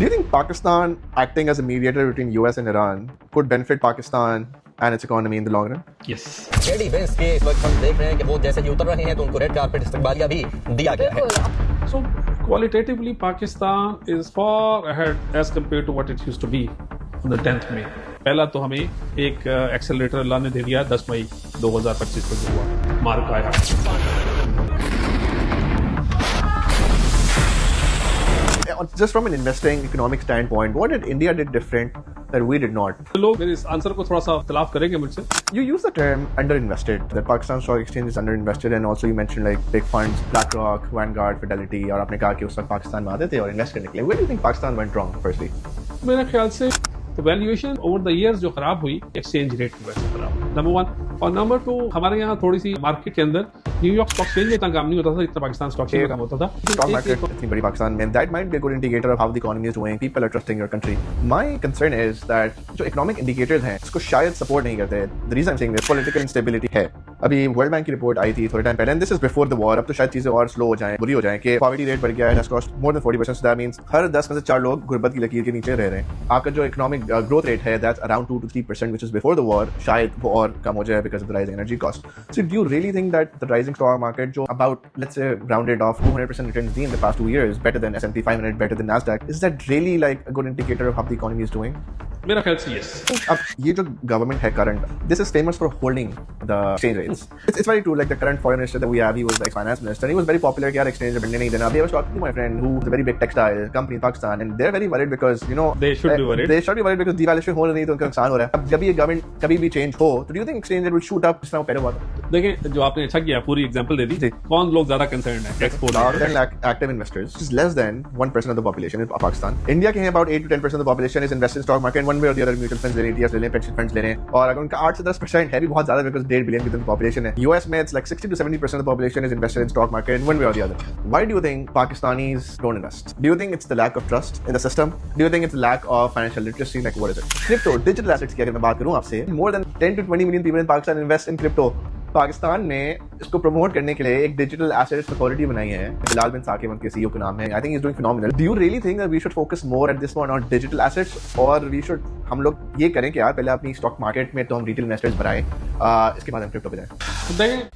Do you think Pakistan acting as a mediator between US and Iran could benefit Pakistan and its economy in the long run? Yes. एडी Vance के इस वक्त हम देख रहे हैं कि वो जैसे ही उतर रहे हैं तो उनको रेड कारपेट इस्तकबालिया भी दिया गया है. So qualitatively, Pakistan is far ahead as compared to what it used to be on the 10th May. पहला तो हमें एक एक्सेलरेटर अल्लाह ने दे दिया 10 मई 2025 को जो हुआ मार्क आया. Just from an investing economic standpoint, what did India did different that we did not? लोग मेरे इस आंसर को थोड़ा सा इख्तिलाफ करेंगे मुझसे. You use the term underinvested. The Pakistan Stock Exchange is underinvested, and also you mentioned like big funds, BlackRock, Vanguard, Fidelity, और आपने कहा कि उस वक्त पाकिस्तान में आते थे और इन्वेस्ट करने के लिए. Where do you think Pakistan went wrong, firstly? मेरे ख्याल से वैल्यूएशन ओवर द इयर्स जो खराब हुई, एक्सचेंज रेट की वजह से खराब, नंबर 1. और नंबर 2, हमारे यहाँ थोड़ी सी मार्केट के अंदर न्यूयॉर्क स्टॉक एक्सचेंज में इतना काम नहीं होता था जितना पाकिस्तान स्टॉक एक्सचेंज में काम होता था. Stock market इतनी बड़ी पाकिस्तान में, that might be a good indicator of how the economy is doing. People are trusting your country. My concern is that जो economic indicators हैं इसको शायद support नहीं करते. The reason I'm saying this, political instability है. अभी world bank की report आई थी थोड़े टाइम पहले, and this is before the war. अब तो शायद चीजें और स्लो हो जाएं, बुरी हो जाएं कि पॉवर्टी रेट बढ़ गया है, cost more than 40%. So that means हर 10 में से 4 लोग गुर्बत की लकीर के नीचे रह रहे हैं. आपका जो इकोनॉमिक ग्रोथ रेट है that's around 2 to 3% which is before the war, शायद वो और कम हो जाए because of the rising energy cost. So do you really think that the rising stock market जो about let's say rounded off 200% returns दी in the past 2 years, better than S&P 500, better than Nasdaq, is that really like a good indicator of how the economy is doing? मेरा ख्याल से yes. अब ये जो government है current, this is famous for holding the exchange rates. It's very true. Like the current foreign minister that we have, he was like finance minister, he was very popular कि यार exchange rate बढ़ने नहीं देना. अभी I was talking to my friend who is a very big textile company in Pakistan, and they are very worried because you know They should be worried. They should be worried because devaluation हो रही है तो उनका नुकसान हो रहा है. अब जब ये गवर्नमेंट कभी भी चेंज हो तो do you think exchange rate will shoot up जिस तरह पहले हुआ था? देखिए, जो आपने अच्छा किया, पूरी एग्जांपल दे दी. कौन लोग ज्यादा कंसर्न है export? Active investors, which is less than 1% of the population in Pakistan. India के हैं about 8 to 10% of the population is invested in stock market one way or the other. Mutual funds ले रहे हैं, ETFs ले रहे हैं, pension funds ले रहे हैं, और अगर उनका 8 से 10% है भी बहुत ज्यादा बिकॉज़ 1.5 बिलियन की तो population है. US में it's like 60 to 70% of the population is invested in stock market in one way or the other. Why do you think Pakistanis don't invest? Do you think it's the lack of trust in the system? Do you think it's the lack of financial literacy? Like what is it? Crypto, digital assets की अगर मैं बात करूं आपसे, more than 10 to 20 million people in Pakistan invest in crypto. Pakistan ने इसको promote करने के लिए एक डिजिटल एसेट्स अथॉरिटी बनाई है. बिलाल बिन साकिब उनके सीईओ का नाम है. I think is doing phenomenal. Do you really think that we should focus more at this point on digital assets, और वी शुड हम लोग ये करें कि यार पहले अपनी स्टॉक मार्केट में तो हम रिटेल इन्वेस्टर्स बनाएं, इसके बाद हम क्रिप्टो पे जाएं? देखिए,